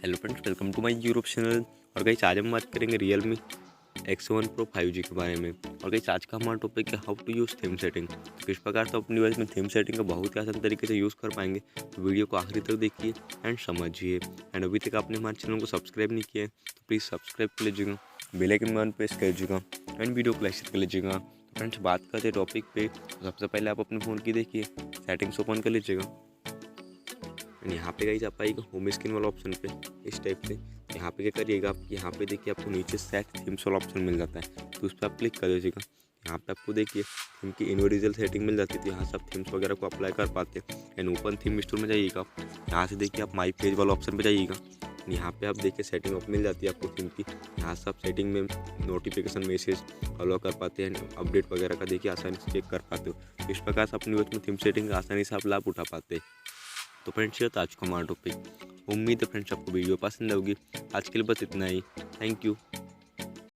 Hello friends, welcome to my YouTube channel. और guys आज हम बात करेंगे Realme X7 Pro 5G के बारे में। और गाइस आज का हमारा टॉपिक है how to use theme setting. तो किस प्रकार से अपनी डिवाइस में थीम सेटिंग का बहुत ही आसान तरीके से यूज़ कर पाएंगे, तो वीडियो को आखिरी तक देखिए एंड समझिए। एंड अभी तक आपने हमारे चैनल को सब्सक्राइब नहीं किया है तो प्लीज़ सब्सक्राइब कर लीजिएगा, बेल आइकन बटन प्रेस कर लीजिएगा एंड वीडियो को लाइक शेयर कर लीजिएगा। तो फ्रेंड्स बात करते हैं टॉपिक पे। तो सबसे पहले आप अपने फ़ोन की देखिए सेटिंग्स ओपन कर लीजिएगा। एंड यहाँ पे गाइस आप आइएगा होम स्क्रीन वाला ऑप्शन पे इस टाइप से। यहाँ पे क्या करिएगा, आप यहाँ पे देखिए आपको नीचे सेट थीम्स वाला ऑप्शन मिल जाता है, तो उस पर आप क्लिक कर दीजिएगा। यहाँ पे आपको देखिए थीम की इंडिविजुअल सेटिंग मिल जाती है, तो यहाँ से आप थीम्स वगैरह को अप्लाई कर पाते हैं। एंड ओपन थीम स्टोर में जाइएगा, यहाँ से देखिए आप माई पेज वाला ऑप्शन पर जाइएगा। यहाँ पे आप देखिए सेटिंग ऑफ मिल जाती है आपको थीम की। यहाँ से आप सेटिंग में नोटिफिकेशन मैसेज अलाउ कर पाते हैं, अपडेट वगैरह का देखिए आसानी से चेक कर पाते हो। इस प्रकार से अपनी में थीम सेटिंग आसानी से आप लाभ उठा पाते हैं। तो फ्रेंड्स ये था आज का हमारा टॉपिक। उम्मीद है फ्रेंड्स आपको वीडियो पसंद होगी। आज के लिए बस इतना ही। Thank you.